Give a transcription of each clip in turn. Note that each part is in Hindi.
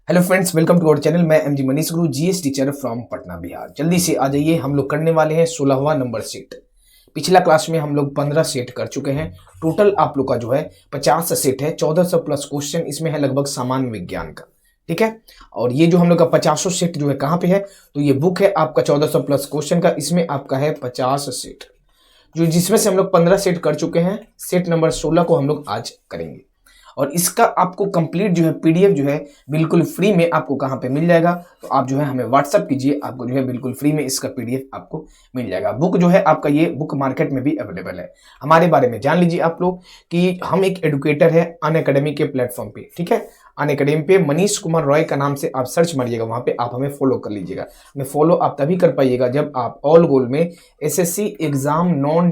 Hello friends, welcome to our channel. मैं MG Manish Guru, GS teacher from Patna Bihar. जल्दी से आ जाइए, हम लोग करने वाले हैं 16वां नंबर सेट। पिछला क्लास में हम लोग 15 सेट कर चुके हैं। टोटल आप लोग का जो है 50 सेट है, 1400 प्लस क्वेश्चन इसमें है लगभग सामान्य विज्ञान का। ठीक है, और ये जो हम लोग का 50 सेट जो है कहाँ पे है, तो ये बुक है आपका 1400 प्लस क्वेश्चन का। इसमें आपका है 50 सेट, जो जिसमें से हम लोग 15 सेट कर चुके हैं। सेट नंबर 16 को हम लोग आज करेंगे और इसका आपको कंप्लीट जो है पीडीएफ जो है बिल्कुल फ्री में आपको कहाँ पे मिल जाएगा, तो आप जो है हमें व्हाट्सअप कीजिए, आपको जो है बिल्कुल फ्री में इसका पीडीएफ आपको मिल जाएगा। बुक जो है आपका ये बुक मार्केट में भी अवेलेबल है। हमारे बारे में जान लीजिए आप लोग कि हम एक एडुकेटर है अनअकैडमी के प्लेटफॉर्म पे। ठीक है, अनअकैडमी पे मनीष कुमार रॉय का नाम से आप सर्च मारिएगा, वहां पे आप हमें फॉलो कर लीजिएगा। हमें फॉलो आप तभी कर पाइएगा जब आप ऑल गोल में एसएससी एग्जाम नॉन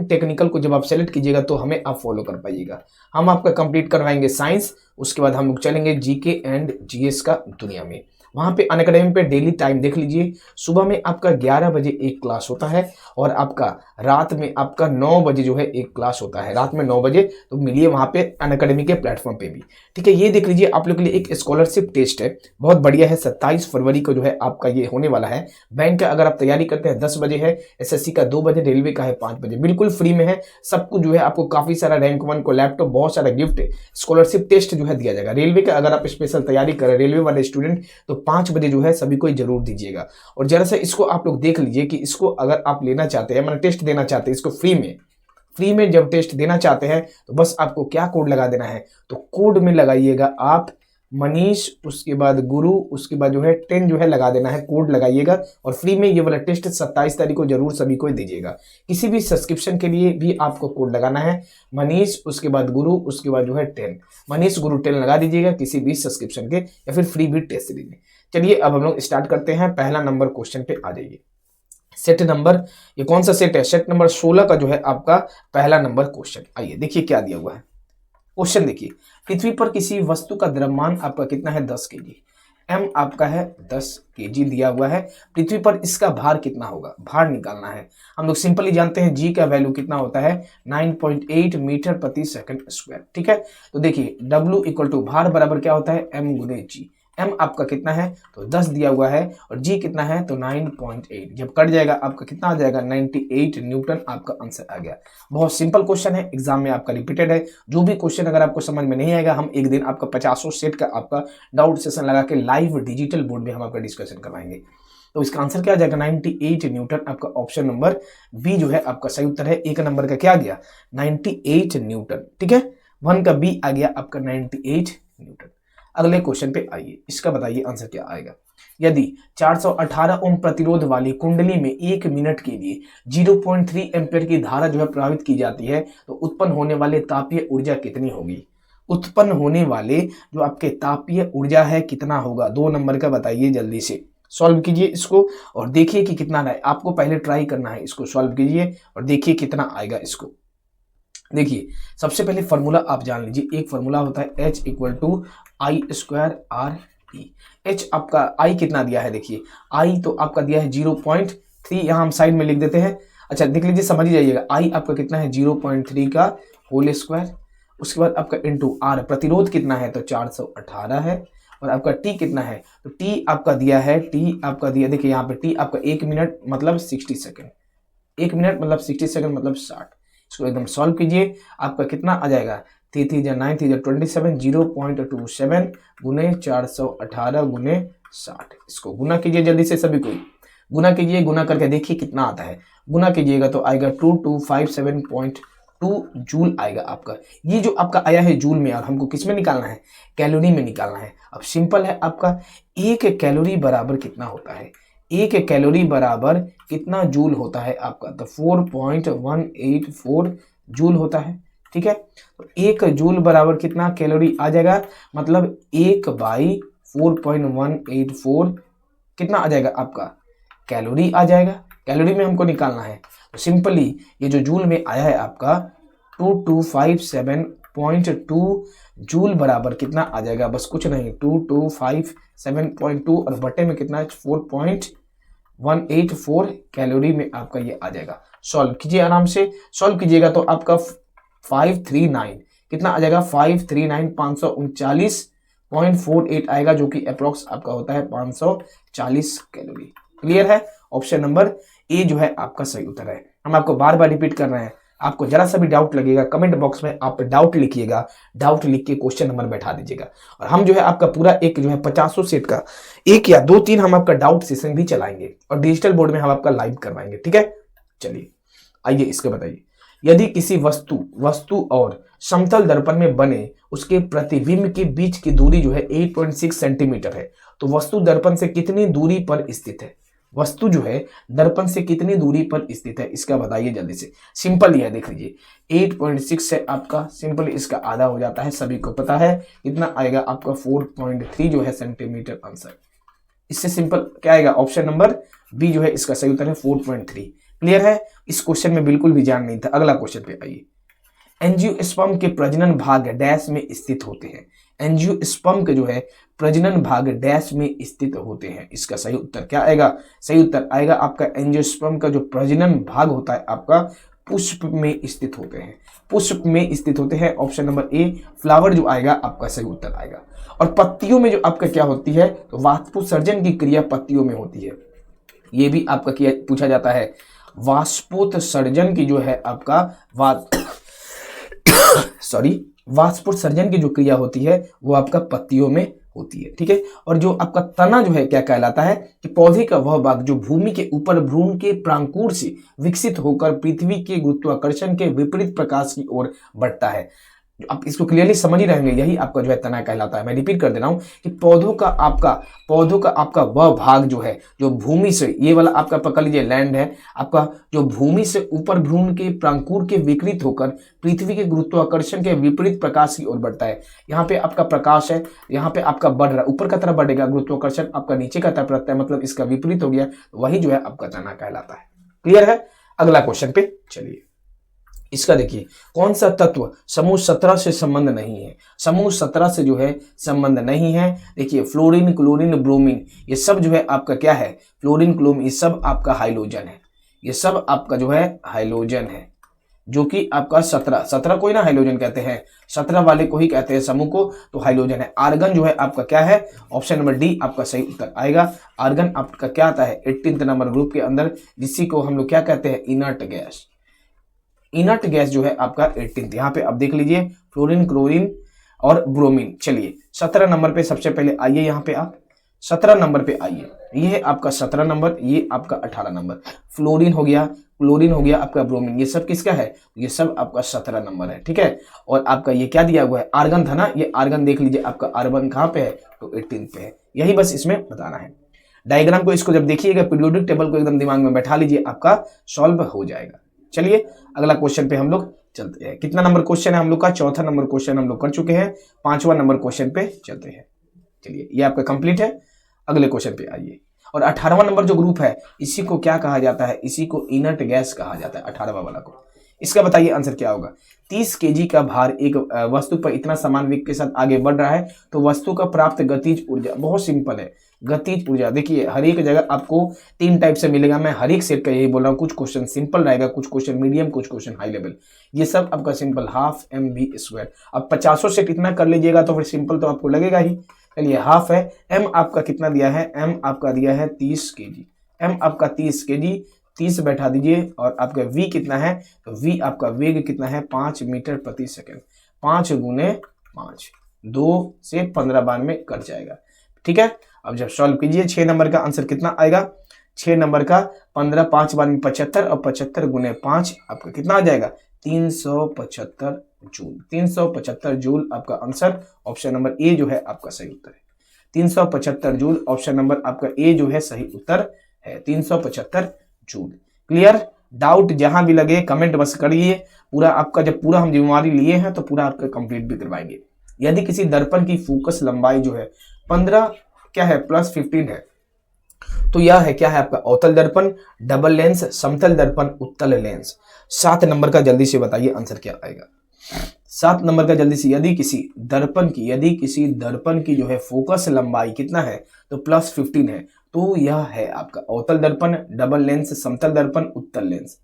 टेक्निकल को जब आप सेलेक्ट कीजिएगा तो हमें आप फॉलो कर पाइएगा। हम आपका कंप्लीट करवाएंगे साइंस, उसके बाद हम लोग चलेंगे जीके एंड जीएस का दुनिया में। वहां पे अनअकैडमी पे डेली टाइम देख लीजिए। सुबह में आपका 11 बजे एक क्लास होता है और आपका रात में आपका 9 बजे जो है एक क्लास होता है। रात में 9 बजे तो मिलिए वहां पे अनअकैडमी के प्लेटफॉर्म पे भी। ठीक है, ये देख लीजिए आप लोग के लिए एक स्कॉलरशिप टेस्ट है, बहुत बढ़िया है। 27 फरवरी को जो है आपका ये होने वाला है। बैंक का अगर आप तैयारी करते हैं 10 बजे है, एसएससी का 2 बजे, रेलवे का है 5 बजे। बिल्कुल फ्री में है सब कुछ जो है। आपको काफी सारा रैंक 1 को लैपटॉप, बहुत सारा गिफ्ट, स्कॉलरशिप टेस्ट जो है दिया जाएगा। रेलवे का अगर आप स्पेशल तैयारी करें, रेलवे वाले स्टूडेंट, तो 5 बजे जो है सभी को जरूर दीजिएगा। और जरा सा इसको आप लोग देख लीजिए कि इसको अगर आप लेना चाहते हैं, मतलब टेस्ट देना चाहते हैं इसको फ्री में जब टेस्ट देना चाहते हैं तो बस आपको क्या कोड लगा देना है, तो कोड में लगाइएगा आप मनीष, उसके बाद गुरु, उसके बाद जो है 10 जो है लगा देना है, कोड लगाइएगा। और फ्री में ये वाला टेस्ट 27 तारीख को जरूर सभी को दीजिएगा। किसी भी सब्सक्रिप्शन के लिए भी आपको कोड लगाना है मनीष, उसके बाद गुरु, उसके बाद जो है 10, मनीष गुरु 10 लगा दीजिएगा किसी भी सब्सक्रिप्शन के, या फिर फ्री भी टेस्ट दीजिए। चलिए अब हम लोग स्टार्ट करते हैं। पहला नंबर क्वेश्चन पे आ जाइए। सेट नंबर, ये कौन सा सेट है? सेट नंबर 16 का जो है आपका पहला नंबर क्वेश्चन। आइए देखिए क्या दिया हुआ है। क्वेश्चन देखिए, पृथ्वी पर किसी वस्तु का द्रव्यमान आपका कितना है? 10 केजी। एम आपका है 10 केजी दिया हुआ है। पृथ्वी पर इसका भार कितना होगा? भार निकालना है। हम लोग सिंपली जानते हैं जी का वैल्यू कितना होता है, 9.8 मीटर प्रति सेकंड स्क्वायर। ठीक है, तो देखिए डब्ल्यू इक्वल टू भार बराबर क्या होता है, एम गुने जी। एम आपका कितना है, तो 10 दिया हुआ है, और जी कितना है, तो 9.8। जब कट जाएगा आपका कितना आ जाएगा, 98 न्यूटन आपका आंसर आ गया। बहुत सिंपल क्वेश्चन है, एग्जाम में आपका रिपीटेड है। जो भी क्वेश्चन अगर आपको समझ में नहीं आएगा, हम एक दिन आपका 50 सेट का आपका डाउट सेशन लगा के लाइव डिजिटल बोर्ड में हम आपका डिस्कशन करवाएंगे। तो इसका आंसर क्या आ जाएगा, 98 न्यूटन। आपका ऑप्शन नंबर बी जो है आपका सही उत्तर है। एक नंबर का क्या आ गया, 98 न्यूटन। ठीक है, 1 का बी आ गया आपका 98 न्यूटन। अगले क्वेश्चन पे आइए, इसका बताइए आंसर क्या आएगा। यदि 418 ओम प्रतिरोध वाली कुंडली में 1 मिनट के लिए 0.3 एम्पीयर की धारा जो है प्रवाहित की जाती है, तो उत्पन्न होने वाले तापीय ऊर्जा कितनी होगी? उत्पन्न होने वाले जो आपके तापीय ऊर्जा है कितना होगा? 2 नंबर का बताइए, जल्दी से सॉल्व कीजिए इसको और देखिए कि कितना है। आपको पहले ट्राई करना है, इसको सॉल्व कीजिए और देखिए कितना आएगा इसको। देखिए सबसे पहले फॉर्मूला आप जान लीजिए। एक फॉर्मूला होता है H equal to I square R E. H आपका आई कितना दिया है, देखिए आई तो आपका दिया है 0.3, यहाँ हम साइड में लिख देते हैं। अच्छा देख लीजिए, समझ ही जाइएगा। आई आपका कितना है, 0.3 का होल स्क्वायर। उसके बाद आपका इंटू आर, प्रतिरोध कितना है, तो 418 है। और आपका टी कितना है, तो टी आपका दिया है, टी आपका दिया, देखिए यहाँ पे टी आपका 1 मिनट मतलब 60 सेकेंड, 1 मिनट मतलब 60 सेकेंड मतलब 60। इसको एकदम सॉल्व कीजिए, आपका कितना आ जाएगा, 3 3 जा 9 3 जा 27, 0.27 गुने 418 गुने 60। इसको गुना कीजिए, जल्दी से सभी कोई गुना कीजिए। गुना करके देखिए कितना आता है। गुना कीजिएगा तो आएगा 2257.2 जूल आएगा आपका। ये जो आपका आया है जूल में, और हमको किस में निकालना है, कैलोरी में निकालना है। अब सिंपल है, आपका 1 कैलोरी बराबर कितना होता है, 1 कैलोरी बराबर कितना जूल होता है आपका, तो 4.184 जूल होता है। ठीक है, तो 1 जूल बराबर कितना कैलोरी आ जाएगा, मतलब 1/4.184 कितना आ जाएगा आपका, कैलोरी आ जाएगा। कैलोरी में हमको निकालना है, तो सिंपली ये जो जूल में आया है आपका 2257.2 जूल बराबर कितना आ जाएगा, बस कुछ नहीं, 2257.2 और बटे में कितना है 4.184 कैलोरी में आपका ये आ जाएगा। सॉल्व कीजिए, आराम से सॉल्व कीजिएगा तो आपका 539 कितना आ जाएगा 539,539.48 आएगा, जो कि अप्रोक्स आपका होता है 540 कैलोरी। क्लियर है? ऑप्शन नंबर ए जो है आपका सही उत्तर है। हम आपको बार बार रिपीट कर रहे हैं, आपको जरा सा भी डाउट लगेगा कमेंट बॉक्स में आप डाउट लिखिएगा, डाउट लिख के क्वेश्चन नंबर बैठा दीजिएगा। और हम जो है आपका पूरा एक जो है 50 सेट का 1 या 2-3 हम आपका डाउट सेशन भी चलाएंगे और डिजिटल बोर्ड में हम आपका लाइव करवाएंगे। ठीक है, चलिए आइए इसके बताइए। यदि किसी वस्तु और समतल दर्पण में बने उसके प्रतिबिंब के बीच की दूरी जो है 8.6 सेंटीमीटर है, तो वस्तु दर्पण से कितनी दूरी पर स्थित है? वस्तु जो है दर्पण से कितनी दूरी पर स्थित है, इसका बताइए जल्दी से। सिंपल ही है, देख लीजिए 8.6 से आपका सिंपल इसका आधा हो जाता है, सभी को पता है कितना आएगा आपका 4.3 जो है सेंटीमीटर आंसर। इससे सिंपल क्या आएगा? ऑप्शन नंबर बी जो है इसका सही उत्तर है 4.3। क्लियर है? इस क्वेश्चन में बिल्कुल भी जान नहीं था। अगला क्वेश्चन पे आइए। एंजियोस्पर्म के प्रजनन भाग डैश में स्थित होते हैं। एंजियोस्पर्म के जो है प्रजनन भाग डैश में स्थित होते हैं, इसका सही उत्तर क्या आएगा? सही उत्तर आएगा आपका एंजियोस्पर्म का जो प्रजनन भाग होता है आपका पुष्प में स्थित होते हैं, पुष्प में स्थित होते हैं। ऑप्शन नंबर ए फ्लावर जो आएगा आपका सही उत्तर आएगा। और पत्तियों में जो आपका क्या होती है, तो वाष्पोत्सर्जन की क्रिया पत्तियों में होती है। ये भी आपका किया पूछा जाता है, वाष्पोत्सर्जन की जो है आपका वाष्पोत्सर्जन की जो क्रिया होती है वो आपका पत्तियों में होती है। ठीक है, और जो आपका तना जो है क्या कहलाता है कि पौधे का वह भाग जो भूमि के ऊपर भ्रूण के प्रांकुर से विकसित होकर पृथ्वी के गुरुत्वाकर्षण के विपरीत प्रकाश की ओर बढ़ता है। आप इसको क्लियरली समझ ही रहेंगे, यही आपका जो है तना कहलाता है। मैं रिपीट कर दे रहा हूं कि पौधों का आपका वह भाग जो है जो भूमि से, ये वाला आपका पकड़ लीजिए लैंड है आपका, जो भूमि से ऊपर भ्रूण के प्रांकुर के विकृत होकर पृथ्वी के गुरुत्वाकर्षण के विपरीत प्रकाश की ओर बढ़ता है। यहाँ पे आपका प्रकाश है, यहाँ पे आपका बढ़ रहा है, ऊपर का तरफ बढ़ेगा, गुरुत्वाकर्षण आपका नीचे का तरफ रहता है, मतलब इसका विपरीत हो गया, वही जो है आपका तना कहलाता है। क्लियर है? अगला क्वेश्चन पे चलिए। इसका देखिए, कौन सा तत्व समूह 17 से संबंध नहीं है? समूह 17 से जो है संबंध नहीं है। देखिए फ्लोरीन, क्लोरीन, ब्रोमीन, ये सब जो है आपका क्या है? फ्लोरीन, क्लोरीन, ये सब आपका हाइलोजन है। ये सब आपका जो है हाइलोजन है, जो कि आपका 17 को ही ना हाइलोजन कहते हैं, 17 वाले को ही कहते हैं समूह को, तो हाइलोजन है। आर्गन जो है आपका क्या है? ऑप्शन नंबर डी आपका सही उत्तर आएगा। आर्गन आपका क्या आता है? 18 नंबर ग्रुप के अंदर, जिसी को हम लोग क्या कहते हैं? Inert gas. इनर्ट गैस जो है आपका 18th। यहाँ पे अब देख लीजिए फ्लोरीन, क्लोरीन और ब्रोमीन। चलिए 17 नंबर पे सबसे पहले आइए, यहाँ पे आप 17 नंबर पे आइए। ये है आपका 17 नंबर, ये आपका 18 नंबर। फ्लोरीन हो गया, क्लोरीन हो गया, आपका ब्रोमीन, ये सब किसका है? ये सब आपका 17 नंबर है। ठीक है, और आपका ये क्या दिया हुआ है? आर्गन था ना, ये आर्गन देख लीजिए आपका आर्गन कहाँ पे है? तो 18th पे है। यही बस इसमें बताना है। डायग्राम को इसको जब देखिएगा, पीरियोडिक टेबल को एकदम दिमाग में बैठा लीजिए, आपका सॉल्व हो जाएगा। चलिए अगला क्वेश्चन पे हम लोग चलते हैं। कितना नंबर क्वेश्चन है हम लोग का? चौथा नंबर क्वेश्चन हम लोग कर चुके हैं, 5वां नंबर क्वेश्चन पे चलते हैं। चलिए ये आपका कंप्लीट है। अगले क्वेश्चन पे आइए। और 18वां नंबर जो ग्रुप है, इसी को क्या कहा जाता है? इसी को इनर्ट गैस कहा जाता है, 18वां वाला को। इसका बताइए आंसर क्या होगा? 30 kg का भार एक वस्तु पर इतना समान वेग के साथ आगे बढ़ रहा है, तो वस्तु का प्राप्त गतिज ऊर्जा, बहुत सिंपल है, गतिज ऊर्जा। देखिए हर एक जगह आपको 3 टाइप से मिलेगा, मैं हर एक सेट का यही बोल रहा हूँ। कुछ क्वेश्चन सिंपल रहेगा, कुछ क्वेश्चन मीडियम, कुछ क्वेश्चन हाई लेवल, ये सब आपका सिंपल ½ mv²। अब 50 सेट इतना कर लीजिएगा तो फिर सिंपल तो आपको लगेगा ही। चलिए हाफ है, m आपका कितना दिया है? m आपका दिया है 30 kg, m आपका 30 kg, 30 बैठा दीजिए। और आपका v कितना है? तो v आपका वेग कितना है? 5 मीटर प्रति सेकेंड। 5 गुने 5, 2 से 15 बार में कट जाएगा। ठीक है, अब जब सॉल्व कीजिए 6 नंबर का आंसर कितना आएगा? 6 नंबर का 15, 5 बार में 75 और 75 गुने 5 आपका कितना आ जाएगा? 375 जूल। 375 जूल आपका आंसर। ऑप्शन नंबर ए जो है आपका सही उत्तर है। 375 जूल ऑप्शन नंबर आपका ए जो है सही उत्तर है, 375 जूल। क्लियर? डाउट जहां भी लगे कमेंट बस करिए। पूरा आपका जब पूरा हम जिम्मेवारी लिए हैं तो पूरा आपका कंप्लीट भी करवाएंगे। यदि किसी दर्पण की फोकस लंबाई जो है 15 क्या है +15 है, तो यह है क्या है आपका? अवतल दर्पण, डबल लेंस, समतल दर्पण, उत्तल लेंस। 7 नंबर का जल्दी से बताइए आंसर क्या आएगा? 7 नंबर का जल्दी से। यदि किसी दर्पण की जो है फोकस लंबाई कितना है? तो +15 है, तो यह है आपका अवतल दर्पण, डबल लेंस, समतल दर्पण, उत्तल लेंस।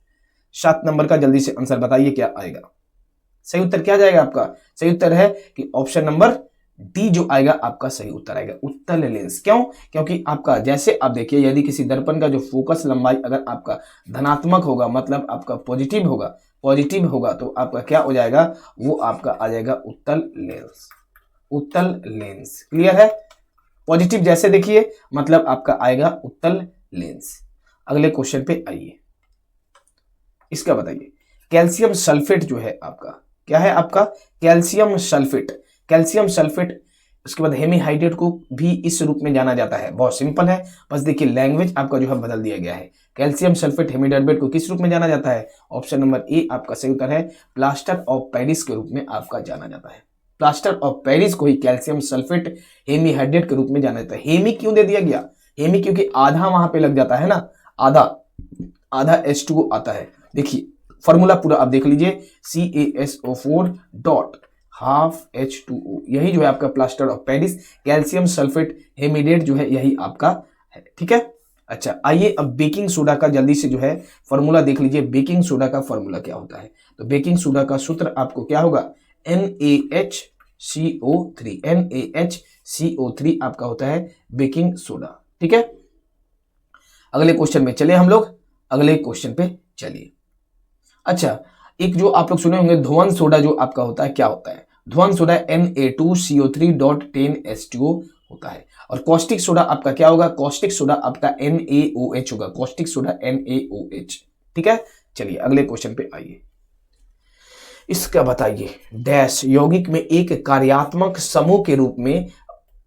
7 नंबर का जल्दी से आंसर बताइए क्या आएगा? सही उत्तर क्या जाएगा आपका? सही उत्तर है कि ऑप्शन नंबर डी जो आएगा आपका सही उत्तर आएगा, उत्तल लेंस। क्यों? क्योंकि आपका जैसे आप देखिए, यदि किसी दर्पण का जो फोकस लंबाई अगर आपका धनात्मक होगा, मतलब आपका पॉजिटिव होगा तो आपका क्या हो जाएगा? वो आपका आ जाएगा उत्तल लेंस, उत्तल लेंस। क्लियर है? पॉजिटिव जैसे देखिए मतलब आपका आएगा उत्तल लेंस। अगले क्वेश्चन पे आइए, इसका बताइए। कैल्शियम सल्फेट जो है आपका, क्या है आपका? Calcium sulphate. कैल्शियम सल्फेट, उसके बाद हेमीहाइड्रेट को भी इस रूप में जाना जाता है। बहुत सिंपल है, बस देखिए लैंग्वेज आपका जो है बदल दिया गया है। कैल्शियम सल्फेट हेमीहाइड्रेट को किस रूप में जाना जाता है? ऑप्शन नंबर ए आपका सही उत्तर है, प्लास्टर ऑफ पेरिस के रूप में आपका जाना जाता है। प्लास्टर ऑफ पेरिस को ही कैल्शियम सल्फेट हेमीहाइड्रेट के रूप में जाना जाता है। हेमी क्यों दे दिया गया? हेमी क्योंकि आधा वहां पे लग जाता है ना, आधा H2O आता है। देखिए फॉर्मूला पूरा आप देख लीजिए, CaSO4 डॉट हाफ H2O, यही जो है आपका plaster of Paris, calcium sulphate hemihydrate जो है यही आपका है। ठीक है, अच्छा आइए अब बेकिंग सोडा का जल्दी से जो है फॉर्मूला देख लीजिए। बेकिंग सोडा का फॉर्मूला क्या होता है? तो बेकिंग सोडा का सूत्र आपको क्या होगा? NaHCO3, NaHCO3 आपका होता है बेकिंग सोडा। ठीक है, अगले क्वेश्चन में चले हम लोग, अगले क्वेश्चन पे चलिए। अच्छा, एक जो आप लोग सुने होंगे ध्रुवन सोडा जो आपका होता है, क्या होता है? ध्रुवन सोडा Na2CO3.10H2O होता है। और कॉस्टिक सोडा आपका क्या होगा? कॉस्टिक सोडा आपका NaOH होगा, कॉस्टिक सोडा NaOH। ठीक है, चलिए अगले क्वेश्चन पे आइए, इसका बताइए। डैश यौगिक में एक कार्यात्मक समूह के रूप में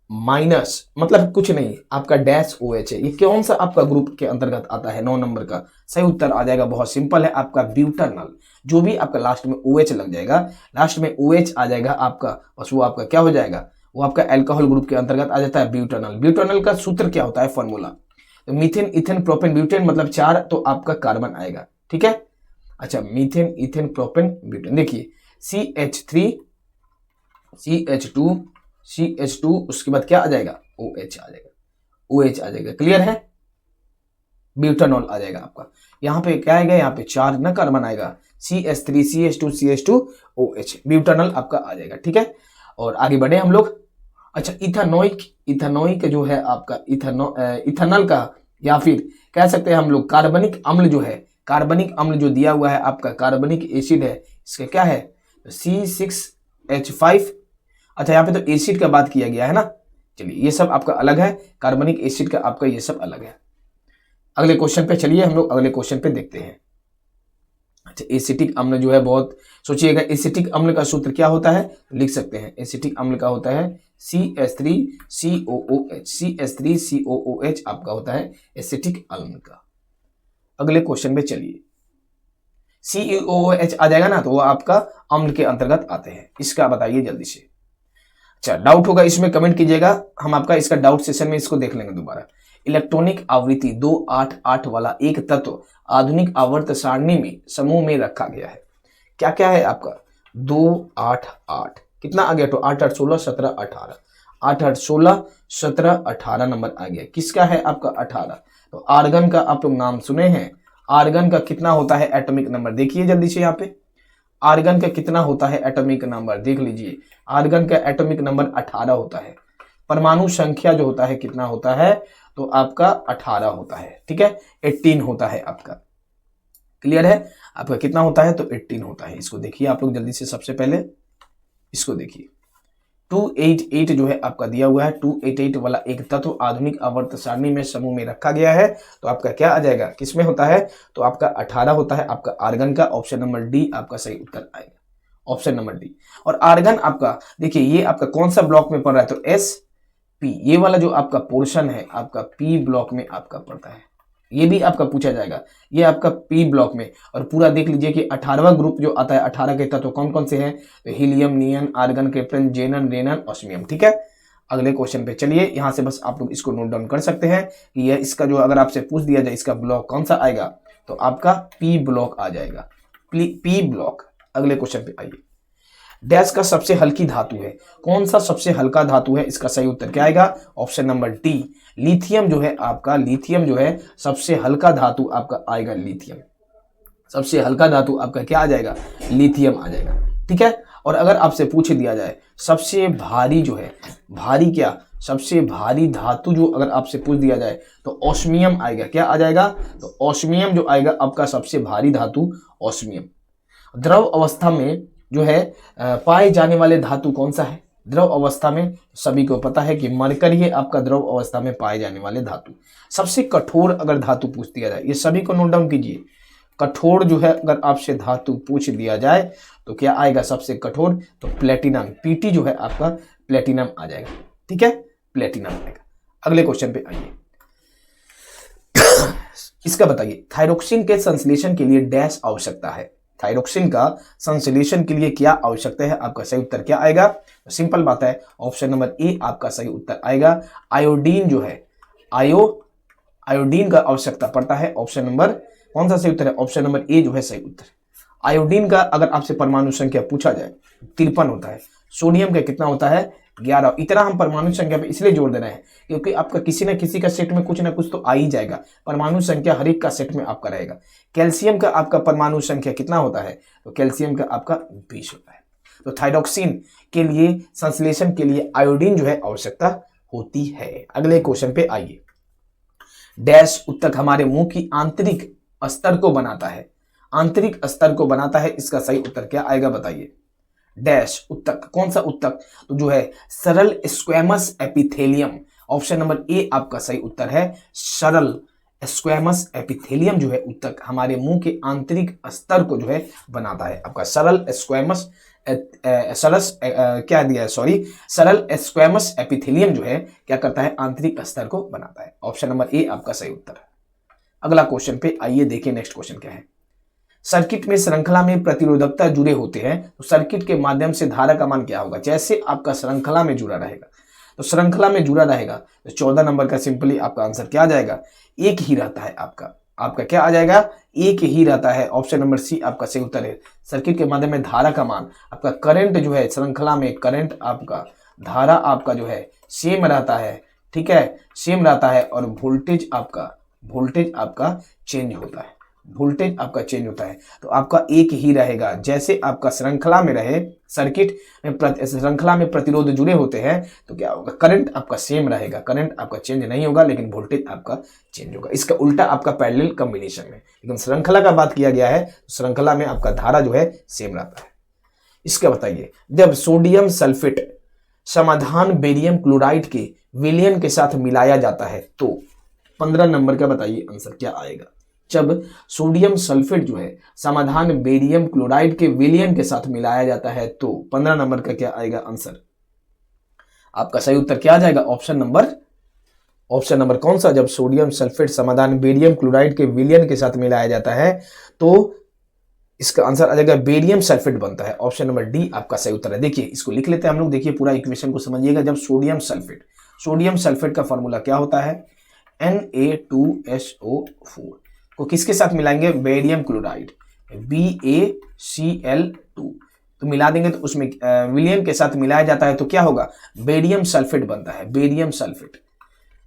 माइनस, मतलब कुछ नहीं, आपका डैश OH है। ये कौन सा आपका ग्रुप के अंतर्गत आता है? 9 नंबर का सही उत्तर आ जाएगा, बहुत सिंपल है, आपका ब्यूटानॉल। जो भी आपका लास्ट में OH लग जाएगा, लास्ट में OH आ जाएगा आपका, बस वो आपका क्या हो जाएगा? वो आपका अल्कोहल ग्रुप के अंतर्गत आ जाता है, ब्यूटानॉल। ब्यूटानॉल का सूत्र क्या होता है? फॉर्मूला तो मीथेन इथेन प्रोपेन ब्यूटेन, मतलब 4 तो आपका कार्बन आएगा। ठीक है, अच्छा मीथेन इथेन प्रोपेन ब्यूटेन, देखिए CH3 CH2 CH2, उसके बाद क्या आ जाएगा? OH आ जाएगा, OH आ जाएगा। क्लियर है? ब्यूटानॉल आ जाएगा आपका। यहाँ पे क्या आएगा? यहाँ पे 4 ना कार्बन आएगा, CH3 CH2 CH2 OH, butanol आपका आ जाएगा। ठीक है, और आगे बढ़े हम लोग। अच्छा, इथेनॉइक जो है आपका इथेनॉल का, या फिर कह सकते हैं हम लोग कार्बनिक अम्ल जो है, कार्बनिक अम्ल जो दिया हुआ है आपका, कार्बनिक एसिड है, इसका क्या है? C6H5। अच्छा, यहाँ पे तो एसिड का बात किया गया है ना, चलिए ये सब आपका अलग है, कार्बनिक एसिड का आपका ये सब अलग है। अगले क्वेश्चन पे चलिए हम लोग, अगले क्वेश्चन पे देखते हैं। अच्छा, एसिटिक अम्ल जो है, बहुत सोचिएगा, एसिटिक अम्ल का सूत्र क्या होता है? लिख सकते हैं, एसिटिक अम्ल का होता है CH3COOH, CH3COOH आपका होता है एसिटिक अम्ल का। अगले क्वेश्चन पे चलिए, COOH आ जाएगा ना, तो वो आपका अम्ल के अंतर्गत आते हैं। इसका बताइए जल्दी से। अच्छा, डाउट होगा इसमें कमेंट कीजिएगा, हम आपका इसका डाउट सेशन में इसको देख लेंगे दोबारा। इलेक्ट्रॉनिक आवृत्ति 288 वाला एक तत्व आधुनिक आवर्त सारणी में समूह में रखा गया है। क्या क्या है आपका? 288, कितना आ गया? तो 8 8 16 17 18, 8 8 16 17 18 नंबर आ गया। किसका है आपका? 18। तो आर्गन का आप लोग नाम सुने हैं, आर्गन का कितना होता है एटॉमिक नंबर? देखिए जल्दी से, यहाँ पे आर्गन का कितना होता है एटॉमिक नंबर? देख लीजिए, आर्गन का एटॉमिक नंबर 18 होता है। परमाणु संख्या जो होता है कितना होता है? तो आपका 18 होता है। ठीक है, 18 होता है आपका। क्लियर है? आपका कितना होता है? तो 18 होता है। इसको देखिए आप लोग जल्दी से, सबसे पहले इसको देखिए, 288 जो है आपका दिया हुआ है, 288 वाला एक तत्व आधुनिक आवर्त सारणी में समूह में रखा गया है, तो आपका क्या आ जाएगा? किसमें होता है? तो आपका 18 होता है आपका आर्गन का। ऑप्शन नंबर डी आपका सही उत्तर आएगा, ऑप्शन नंबर डी। और आर्गन आपका देखिए, ये आपका कौन सा ब्लॉक में पड़ रहा है? तो SP, ये वाला जो आपका पोर्शन है आपका P ब्लॉक में आपका पड़ता है। ये भी आपका पूछा जाएगा, ये आपका P ब्लॉक में। और पूरा देख लीजिए कि 18वां ग्रुप जो आता है, 18 के तत्व कौन कौन से हैं? तो हीलियम, नियन, आर्गन, क्रिप्टन, जेनन, रेनन, ऑस्मियम। ठीक है, अगले क्वेश्चन पे चलिए। यहां से बस आप लोग इसको नोट डाउन कर सकते हैं कि यह इसका जो अगर आपसे पूछ दिया जाए इसका ब्लॉक कौन सा आएगा, तो आपका P ब्लॉक आ जाएगा, P ब्लॉक। अगले क्वेश्चन पे आइए। डैश का सबसे हल्की धातु है, कौन सा सबसे हल्का धातु है? इसका सही उत्तर क्या आएगा? ऑप्शन नंबर डी, लिथियम जो है आपका, लिथियम जो है सबसे हल्का धातु आपका आएगा, लिथियम। सबसे हल्का धातु आपका क्या आ जाएगा? लिथियम आ जाएगा। ठीक है। और अगर आपसे पूछ दिया जाए सबसे भारी जो है, भारी क्या, सबसे भारी धातु जो अगर आपसे पूछ दिया जाए तो ऑस्मियम आएगा। क्या आ जाएगा, तो ऑस्मियम जो आएगा आपका सबसे भारी धातु ऑस्मियम। द्रव अवस्था में जो है पाए जाने वाले धातु कौन सा है, द्रव अवस्था में सभी को पता है कि मरकरी है आपका द्रव अवस्था में पाए जाने वाले धातु। सबसे कठोर अगर धातु पूछ दिया जाए, ये सभी को नोट डाउन कीजिए, कठोर जो है अगर आपसे धातु पूछ दिया जाए तो क्या आएगा सबसे कठोर, तो प्लेटिनम, पीटी जो है आपका प्लेटिनम आ जाएगा। ठीक है, प्लेटिनम आएगा। अगले क्वेश्चन पे आइए, इसका बताइए थायरोक्सिन के संश्लेषण के लिए डैश आवश्यकता है। थायरोक्सिन का संश्लेषण के लिए क्या आवश्यकता है, आपका सही उत्तर क्या आएगा, तो सिंपल बात है, ऑप्शन नंबर ए आपका सही उत्तर आएगा। आयोडीन जो है, आयोडीन का आवश्यकता पड़ता है। ऑप्शन नंबर कौन सा सही उत्तर है, ऑप्शन नंबर ए जो है सही उत्तर। आयोडीन का अगर आपसे परमाणु संख्या पूछा जाए 53 होता है, सोडियम का कितना होता है 11। इतना हम परमाणु संख्या पे इसलिए जोर दे रहे हैं क्योंकि आपका किसी न किसी का सेट में कुछ ना कुछ तो आ ही जाएगा, परमाणु संख्या हर एक का सेट में आपका रहेगा। कैल्शियम का आपका परमाणु संख्या कितना होता है, तो कैल्शियम का आपका 20 होता है। तो थायरोक्सिन के लिए संश्लेषण के लिए आयोडीन जो है आवश्यकता होती है। अगले क्वेश्चन पे आइए, डैश उत्तक हमारे मुंह की आंतरिक स्तर को बनाता है, आंतरिक स्तर को बनाता है, इसका सही उत्तर क्या आएगा बताइए। डैश उत्तक, कौन सा उत्तक, तो जो है सरल squamous epithelium. Option number A आपका सही उत्तर है, सरल स्क्वैमस एपिथेलियम जो है उत्तक हमारे मुंह के आंतरिक स्तर को जो है बनाता है। आपका सरल स्क्वैमस क्या दिया है, सॉरी, सरल स्क्वैमस एपिथेलियम जो है क्या करता है, आंतरिक स्तर को बनाता है। ऑप्शन नंबर ए आपका सही उत्तर है। अगला क्वेश्चन पे आइए, देखिए नेक्स्ट क्वेश्चन क्या है। सर्किट में श्रृंखला में प्रतिरोधकता जुड़े होते हैं तो सर्किट के माध्यम से धारा का मान क्या होगा। जैसे आपका श्रृंखला में जुड़ा रहेगा, तो श्रृंखला में जुड़ा रहेगा तो 14 नंबर का सिंपली आपका आंसर क्या आ जाएगा, एक ही रहता है। आपका क्या आ जाएगा, एक ही रहता है। ऑप्शन नंबर सी आपका सही उत्तर है। सर्किट के माध्यम में धारा का मान, आपका करंट जो है श्रृंखला में, करंट आपका, धारा आपका जो है सेम रहता है। ठीक है, सेम रहता है। और वोल्टेज आपका चेंज होता है, वोल्टेज आपका चेंज होता है। तो आपका एक ही रहेगा। जैसे आपका श्रृंखला में रहे, सर्किट में श्रृंखला में प्रतिरोध जुड़े होते हैं तो क्या होगा, करंट आपका सेम रहेगा, करंट आपका चेंज नहीं होगा लेकिन वोल्टेज आपका चेंज होगा। इसका उल्टा आपका पैरेलल कॉम्बिनेशन में, लेकिन श्रृंखला का बात किया गया है तो श्रृंखला में आपका धारा जो है सेम रहता है। इसका बताइए, जब सोडियम सल्फेट समाधान बेरियम क्लोराइड के विलयन के साथ मिलाया जाता है तो 15 नंबर का बताइए आंसर क्या आएगा। जब सोडियम सल्फेट जो है समाधान बेरियम क्लोराइड के विलयन के साथ मिलाया जाता है तो 15 नंबर का क्या आएगा आंसर। आपका सही उत्तर क्या आ जाएगा, ऑप्शन नंबर कौन सा, जब सोडियम सल्फेट समाधान बेरियम क्लोराइड के विलयन के साथ मिलाया जाता है तो इसका आंसर आ जाएगा बेरियम सल्फेट बनता है। ऑप्शन नंबर डी आपका सही उत्तर है। देखिए इसको लिख लेते हैं हम लोग, देखिए पूरा इक्वेशन को समझिएगा। जब सोडियम सल्फेट का फॉर्मूला क्या होता है, Na2SO4 को किसके साथ मिलाएंगे, बेरियम क्लोराइड, BaCl2, तो मिला देंगे तो उसमें विलयन के साथ मिलाया जाता है तो क्या होगा, बेरियम सल्फेट बनता है, बेरियम सल्फेट,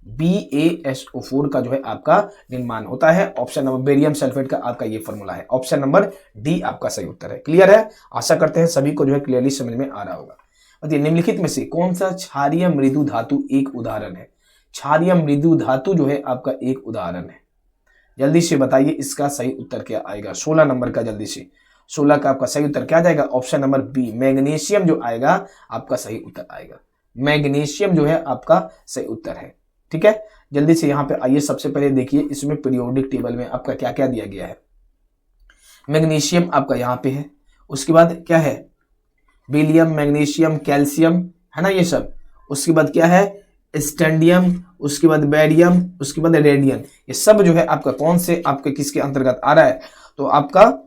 BaSO4 का जो है आपका निर्माण होता है। ऑप्शन नंबर बेरियम सल्फेट का आपका ये फॉर्मूला है। ऑप्शन नंबर डी आपका सही उत्तर है। क्लियर है, आशा करते हैं सभी को जो है क्लियरली समझ में आ रहा होगा। बताइए निम्नलिखित में से कौन सा क्षारीय मृदु धातु एक उदाहरण है। क्षारीय मृदु धातु जो है आपका एक उदाहरण है, जल्दी से बताइए इसका सही उत्तर क्या आएगा। 16 नंबर का, जल्दी से 16 का आपका सही उत्तर क्या जाएगा, ऑप्शन नंबर बी, मैग्नीशियम जो आएगा आपका सही उत्तर आएगा। मैग्नीशियम जो है आपका सही उत्तर है। ठीक है, जल्दी से यहाँ पे आइए। सबसे पहले देखिए इसमें पीरियोडिक टेबल में आपका क्या क्या दिया गया है। मैग्नीशियम आपका यहाँ पे है, उसके बाद क्या है, बेरियम, मैग्नीशियम, कैल्शियम, है ना ये सब। उसके बाद क्या है, स्टैंडियम, उसके बाद बेरियम, उसके बाद रेडियम। ये सब जो है आपका कौन से आपके किसके अंतर्गत आ रहा है, तो आपका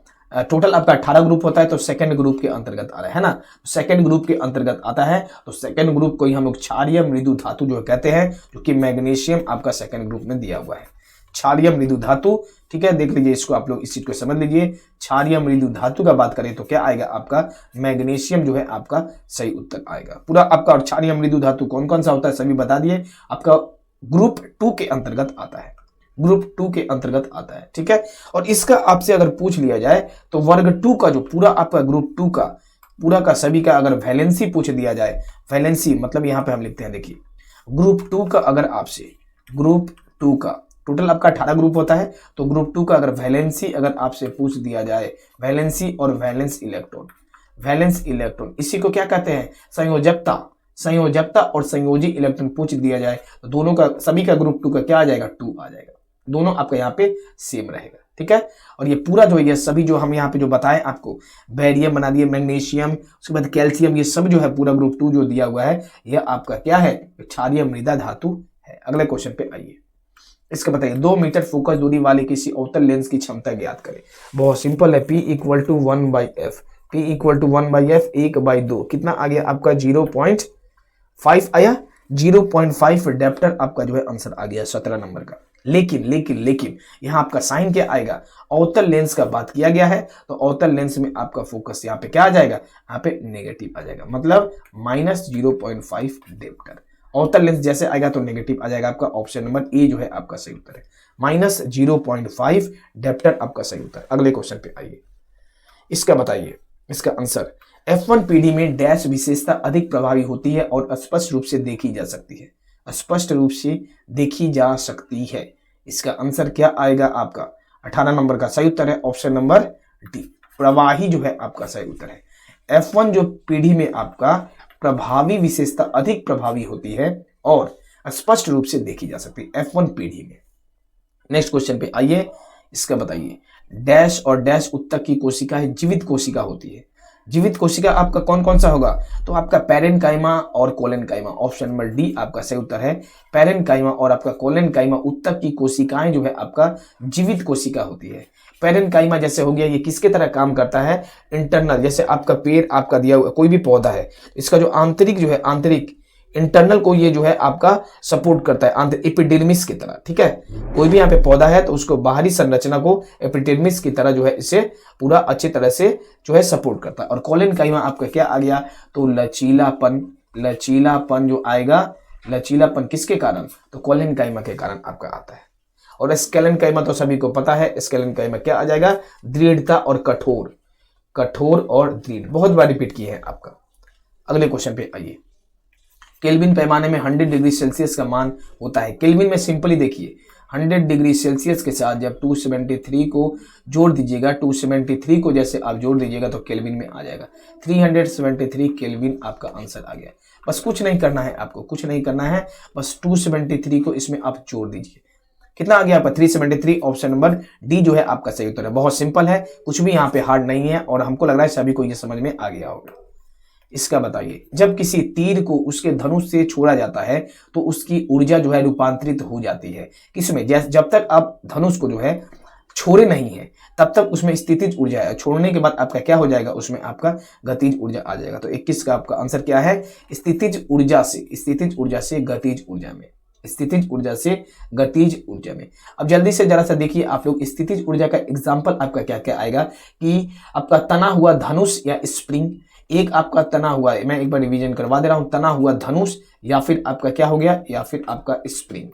टोटल आपका 18 ग्रुप होता है तो सेकंड ग्रुप के अंतर्गत आ रहा है ना, सेकंड ग्रुप के अंतर्गत आता है। तो सेकंड ग्रुप को ही हम लोग क्षारीय मृदु धातु जो कहते हैं, जो कि मैग्नीशियम आपका सेकंड ग्रुप में दिया हुआ है, क्षारीय मृदु धातु। ठीक है, देख लीजिए इसको, आप लोग इस चीज को समझ लीजिए। क्षारीय मृदु धातु का बात करें तो क्या आएगा आपका, मैग्नीशियम जो है आपका सही उत्तर आएगा पूरा आपका। और क्षारीय मृदु धातु कौन कौन सा होता है सभी बता दिए, आपका ग्रुप 2 के अंतर्गत आता है, ग्रुप 2 के अंतर्गत आता है। ठीक है, और इसका आपसे अगर पूछ लिया जाए तो वर्ग 2 का जो पूरा आपका ग्रुप 2 का पूरा का सभी का अगर वैलेंसी पूछ दिया जाए, वैलेंसी मतलब यहाँ पे हम लिखते हैं, देखिए ग्रुप 2 का अगर आपसे, ग्रुप 2 का टोटल आपका 18 ग्रुप होता है, तो ग्रुप 2 का अगर वैलेंसी अगर आपसे पूछ दिया जाए, वैलेंसी और वैलेंस इलेक्ट्रॉन, वैलेंस इलेक्ट्रॉन इसी को क्या कहते हैं, संयोजकता, संयोजकता और संयोजी इलेक्ट्रॉन पूछ दिया जाए तो दोनों का सभी का ग्रुप 2 का क्या आ जाएगा, 2 आ जाएगा, दोनों आपका यहाँ पे सेम रहेगा, ठीक है। और ये पूरा जो है सभी जो हम यहाँ पे जो बताएं आपको, बैरियम बना दिए, मैग्नीशियम, उसके बाद कैल्शियम, ये सब जो है पूरा ग्रुप 2 जो दिया हुआ है यह आपका क्या है, क्षारीय मृदा धातु है। अगले क्वेश्चन पे आइए, इसका बताइए 2 मीटर फोकस दूरी वाले किसी अवतल लेंस की क्षमता ज्ञात करें। बहुत सिंपल है, P equal to 1/f, P equal to 1/f 1/2, कितना आ गया आपका 0.5 आया, 0.5 डेप्टर आपका जो है आंसर आ गया 17 नंबर का। लेकिन लेकिन लेकिन यहाँ आपका साइन क्या आएगा, अवतल लेंस का बात किया गया है, तो अवतल लेंस में आपका फोकस यहाँ पे क्या आ जाएगा, यहाँ पे नेगेटिव आ जाएगा, मतलब -0.5 डेप्टर। अवतल लेंस जैसे आएगा तो नेगेटिव आ जाएगा, आपका ऑप्शन नंबर ए जो है आपका सही उत्तर है, -0.5 डेप्टर आपका सही उत्तर। अगले क्वेश्चन पे आइए, इसका बताइए, इसका आंसर F1 पीढ़ी में डैश विशेषता अधिक प्रभावी होती है और स्पष्ट रूप से देखी जा सकती है, स्पष्ट रूप से देखी जा सकती है। इसका आंसर क्या आएगा आपका, 18 नंबर का सही उत्तर है ऑप्शन नंबर डी, प्रवाही जो है आपका सही उत्तर है। F1 जो पीढ़ी में आपका प्रभावी विशेषता अधिक प्रभावी होती है और स्पष्ट रूप से देखी जा सकती है F1 पीढ़ी में। नेक्स्ट क्वेश्चन पे आइए, इसका बताइए डैश और डैश उत्तक की कोशिका है, जीवित कोशिका होती है। जीवित कोशिका आपका कौन कौन सा होगा, तो आपका पैरेन्काइमा और कोलेनकाइमा, ऑप्शन नंबर डी आपका सही उत्तर है। पैरेन्काइमा और आपका कोलेनकाइमा उत्तक की कोशिकाएं जो है आपका जीवित कोशिका होती है। पैरेन्काइमा जैसे हो गया, ये किसके तरह काम करता है, इंटरनल, जैसे आपका पेड़ आपका दिया हुआ कोई भी पौधा है, इसका जो आंतरिक जो है, आंतरिक इंटरनल को ये जो है आपका सपोर्ट करता है, आंतरिक एपिडर्मिस की तरह, ठीक है। कोई भी यहाँ पे पौधा है तो उसको बाहरी संरचना को एपिडर्मिस की तरह जो है इसे पूरा अच्छी तरह से जो है सपोर्ट करता है। और कोलेनकाइमा आपका क्या आ गया, तो लचीलापन, लचीलापन जो आएगा, लचीलापन किसके कारण, तो कोलेनकाइमा के कारण आपका आता है। और स्केलेनकाइमा तो सभी को पता है, स्केलेनकाइमा क्या आ जाएगा, दृढ़ता और कठोर, कठोर और दृढ़, बहुत बार रिपीट किए हैं आपका। अगले क्वेश्चन पे आइए, केल्विन पैमाने में 100 डिग्री सेल्सियस का मान होता है। केल्विन में सिंपली देखिए 100 डिग्री सेल्सियस के साथ जब 273 को जोड़ दीजिएगा, 273 को जैसे आप जोड़ दीजिएगा तो केल्विन में आ जाएगा 373 केल्विन, आपका आंसर आ गया। बस कुछ नहीं करना है आपको, कुछ नहीं करना है, बस 273 को इसमें आप जोड़ दीजिए, कितना आ गया आपका 373, ऑप्शन नंबर डी जो है आपका सही उत्तर है। बहुत सिंपल है, कुछ भी यहाँ पे हार्ड नहीं है और हमको लग रहा है सभी को ये समझ में आ गया होगा। इसका बताइए जब किसी तीर को उसके धनुष से छोड़ा जाता है तो उसकी ऊर्जा जो है रूपांतरित हो जाती है किसमें, जब तक आप धनुष को जो है छोड़े नहीं है तब तक उसमें स्थितिज ऊर्जा है, छोड़ने के बाद आपका क्या हो जाएगा, उसमें आपका गतिज ऊर्जा आ जाएगा। तो 21 का आपका आंसर क्या है, स्थितिज ऊर्जा से, स्थितिज ऊर्जा से गतिज ऊर्जा में, स्थितिज ऊर्जा से गतिज ऊर्जा में। अब जल्दी से जरा सा देखिए आप लोग, स्थितिज ऊर्जा का एग्जाम्पल आपका क्या क्या आएगा कि आपका तना हुआ धनुष या स्प्रिंग, एक आपका तना हुआ है, मैं एक बार रिवीजन करवा दे रहा हूं, तना हुआ धनुष या फिर आपका क्या हो गया, या फिर आपका स्प्रिंग,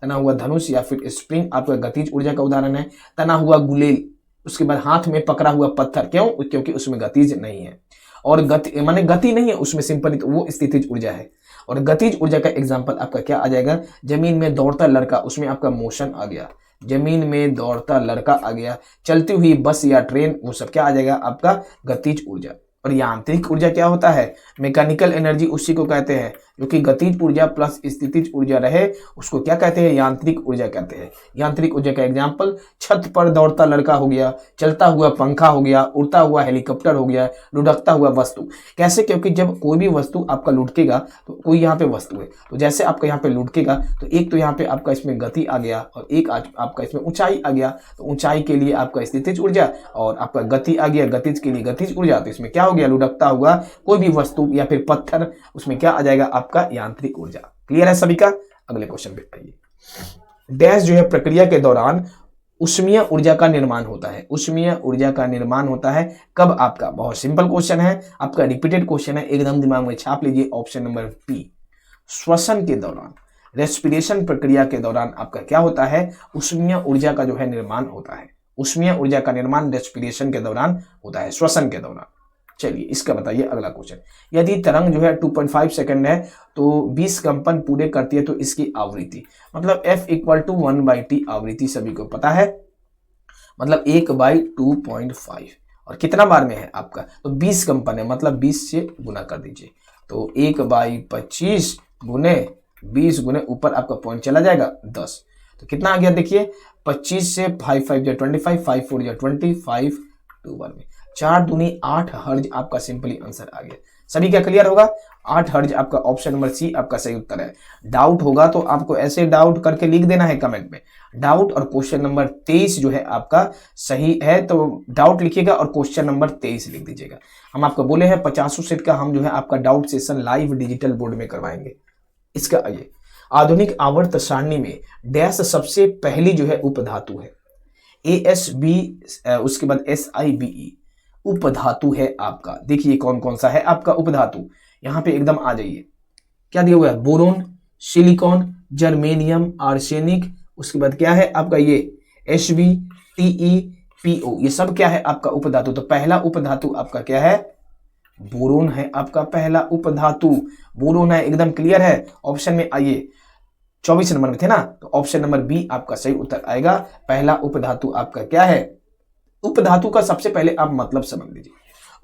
तना हुआ धनुष या फिर स्प्रिंग आपका गतिज ऊर्जा का उदाहरण है। तना हुआ गुलेल, उसके बाद हाथ में पकड़ा हुआ पत्थर, क्यों, क्योंकि उसमें गतिज नहीं है, और गति माने गति नहीं है उसमें, सिंपली तो वो स्थितिज ऊर्जा है। और गतिज ऊर्जा का एग्जाम्पल आपका क्या आ जाएगा, जमीन में दौड़ता लड़का, उसमें आपका मोशन आ गया, जमीन में दौड़ता लड़का आ गया, चलती हुई बस या ट्रेन, वो सब क्या आ जाएगा आपका गतिज ऊर्जा। और यांत्रिक ऊर्जा क्या होता है, मैकेनिकल एनर्जी उसी को कहते हैं, जो कि गतिज ऊर्जा प्लस स्थितिज ऊर्जा रहे उसको क्या कहते हैं, यांत्रिक ऊर्जा कहते हैं। यांत्रिक ऊर्जा का एग्जाम्पल छत पर दौड़ता लड़का हो गया, चलता हुआ पंखा हो गया, उड़ता हुआ हेलीकॉप्टर हो गया, लुढ़कता हुआ वस्तु। कैसे, क्योंकि जब कोई भी वस्तु आपका लुढ़केगा तो कोई यहाँ पे वस्तु है, तो जैसे आपका यहाँ पे लुढ़केगा तो एक तो यहाँ पे आपका इसमें गति आ गया और एक आपका इसमें ऊंचाई आ गया, तो ऊंचाई के लिए आपका स्थितिज ऊर्जा और आपका गति आ गया, गतिज के लिए गतिज ऊर्जा, तो इसमें क्या हो गया, लुढ़कता हुआ कोई भी वस्तु या फिर पत्थर, उसमें क्या आ जाएगा आपका यांत्रिक ऊर्जा। क्लियर है सभी का। अगले क्वेश्चन पे आइए, डैश जो है प्रक्रिया के दौरान उष्मीय ऊर्जा का निर्माण होता है, उष्मीय ऊर्जा का निर्माण होता है कब आपका, बहुत सिंपल क्वेश्चन है आपका, रिपीटेड क्वेश्चन है, एकदम दिमाग में छाप लीजिए, ऑप्शन नंबर बी, श्वसन के दौरान, रेस्पिरेशन प्रक्रिया के दौरान आपका क्या होता है, उष्मीय ऊर्जा का जो है निर्माण होता है। उष्मीय ऊर्जा का निर्माण रेस्पिरेशन के दौरान होता है, श्वसन के दौरान। चलिए इसका बताइए अगला क्वेश्चन। यदि तरंग जो है 2.5 सेकंड है तो 20 कंपन पूरे करती है तो इसकी आवृत्ति, मतलब f इक्वल टू 1/t आवृत्ति सभी को पता है, मतलब 1/2.5 और कितना बार में है आपका, तो 20 कंपन है, मतलब 20 से गुना कर दीजिए, तो 1/25 गुने 20 गुने ऊपर आपका पॉइंट चला जाएगा 10, तो कितना आ गया देखिए 25 से 5 5 या 25, 5 4 या 20, 5 2 1 में 4 दूनी 8 हर्ज आपका सिंपली आंसर आ गया। सभी क्या क्लियर होगा, 8 हर्ज आपका ऑप्शन नंबर सी आपका सही उत्तर है। डाउट होगा तो आपको ऐसे डाउट करके लिख देना है कमेंट में, डाउट और क्वेश्चन नंबर 23 जो है आपका सही है, तो डाउट लिखिएगा और क्वेश्चन नंबर 23 लिख दीजिएगा। हम आपको बोले हैं 50 सेट का हम जो है आपका doubt session live digital board में करवाएंगे। इसका आइए, आधुनिक आवर्त सारणी में डैश सबसे पहली जो है उपधातु है, ASB उसके बाद SIBE उपधातु है आपका। देखिए कौन कौन सा है आपका उपधातु, यहां पे एकदम आ जाइए, क्या दिया हुआ है, बोरोन, सिलिकॉन, जर्मेनियम, आर्सेनिक, उसके बाद क्या है आपका ये Hb, Te, Po, ये सब क्या है आपका उपधातु। तो पहला उपधातु आपका क्या है, बोरोन है आपका पहला उपधातु, बोरोन है, एकदम क्लियर है। ऑप्शन में आइए 24 नंबर में थे ना, तो ऑप्शन नंबर बी आपका सही उत्तर आएगा। पहला उपधातु आपका क्या है, उपधातु का सबसे पहले आप मतलब समझ लीजिए।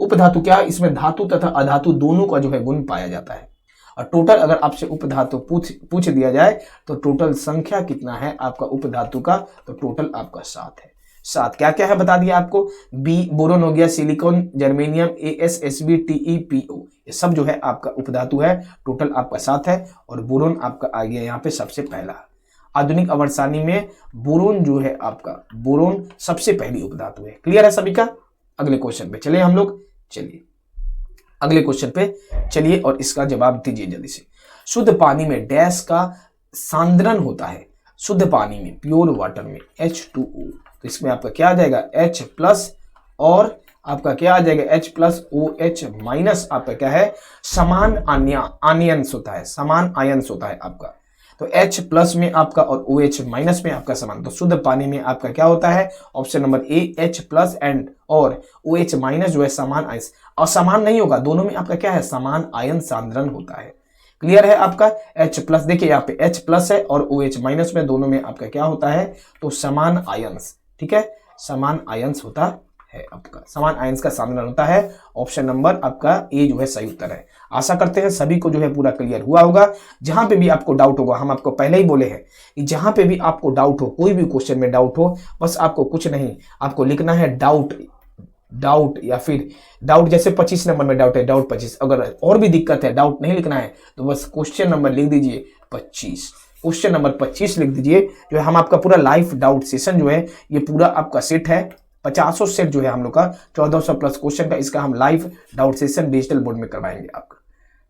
उपधातु क्या है, इसमें धातु तथा अधातु दोनों का जो है गुण पाया जाता है, और टोटल अगर आपसे उपधातु पूछ दिया जाए तो टोटल संख्या कितना है आपका उपधातु का, तो टोटल आपका 7 है। 7 क्या क्या है बता दिया आपको, बी बोरोन हो गया, silicon, germanium, ASSB, TE, PO, ये सब जो है आपका उपधातु है, टोटल आपका 7 है, और बोरोन आपका आ गया यहाँ पे सबसे पहला। आधुनिक आवर्त सारणी में बोरोन जो है आपका, बोरोन सबसे पहली उपधातु है। क्लियर है सभी का। अगले क्वेश्चन पे चले हम लोग, चलिए अगले क्वेश्चन पे चलिए और इसका जवाब दीजिए जल्दी से। शुद्ध पानी में डैश का सांद्रण होता है, शुद्ध पानी में प्योर वाटर में H2O, तो इसमें आपका क्या आ जाएगा H प्लस, और आपका क्या आ जाएगा H प्लस OH माइनस, आपका क्या है समान आयंस होता है, समान आयंस होता है आपका। तो H प्लस में आपका और OH माइनस में आपका समान, तो शुद्ध पानी में आपका क्या होता है, option number A H plus and और OH माइनस जो है समान आयंस, और समान नहीं होगा, दोनों में आपका क्या है समान आयन सांद्रण होता है। क्लियर है आपका। H प्लस देखिए यहाँ पे H प्लस है और OH माइनस में, दोनों में आपका क्या होता है, तो समान आयंस, ठीक है, समान आयंस होता है आपका, समान आयंस का सांद्रण होता है। ऑप्शन नंबर आपका ए जो है सही उत्तर है। आशा करते हैं सभी को जो है पूरा क्लियर हुआ होगा। जहां पे भी आपको डाउट होगा, हम आपको पहले ही बोले हैं कि जहां पे भी आपको डाउट हो, कोई भी क्वेश्चन में डाउट हो, बस आपको कुछ नहीं, आपको लिखना है डाउट या फिर डाउट, जैसे 25 नंबर में डाउट है, डाउट 25, अगर और भी दिक्कत है, डाउट नहीं लिखना है तो बस क्वेश्चन नंबर लिख दीजिए 25, क्वेश्चन नंबर 25 लिख दीजिए। जो है हम आपका पूरा लाइव डाउट सेशन जो है ये पूरा आपका सेट है, 50 सेट जो है हम लोग का 1400 प्लस क्वेश्चन का, इसका हम live doubt session digital board में करवाएंगे आपका।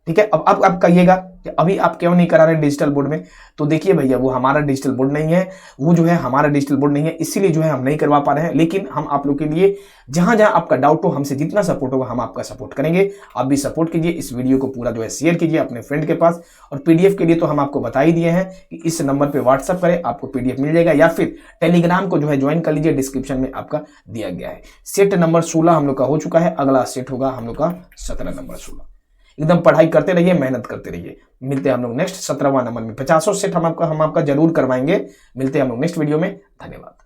ठीक है, अब आप कहिएगा कि अभी आप क्यों नहीं करा रहे डिजिटल बोर्ड में, तो देखिए भैया वो हमारा डिजिटल बोर्ड नहीं है, वो जो है हमारा डिजिटल बोर्ड नहीं है, इसीलिए जो है हम नहीं करवा पा रहे हैं। लेकिन हम आप लोग के लिए जहां जहां आपका डाउट हो, हमसे जितना सपोर्ट होगा हम आपका सपोर्ट करेंगे। आप भी सपोर्ट कीजिए, इस वीडियो को पूरा जो है शेयर कीजिए अपने फ्रेंड के पास। और पीडीएफ के लिए तो हम आपको बता ही दिए हैं कि इस नंबर पर व्हाट्सअप करें, आपको पीडीएफ मिल जाएगा, या फिर टेलीग्राम को जो है ज्वाइन कर लीजिए, डिस्क्रिप्शन में आपका दिया गया है। सेट नंबर 16 हम लोग का हो चुका है, अगला सेट होगा हम लोग का 17 नंबर 16। एकदम पढ़ाई करते रहिए, मेहनत करते रहिए। मिलते हैं हम लोग नेक्स्ट 17वां नंबर में, 50 सेट हम आपका जरूर करवाएंगे। मिलते हैं हम लोग नेक्स्ट वीडियो में, धन्यवाद।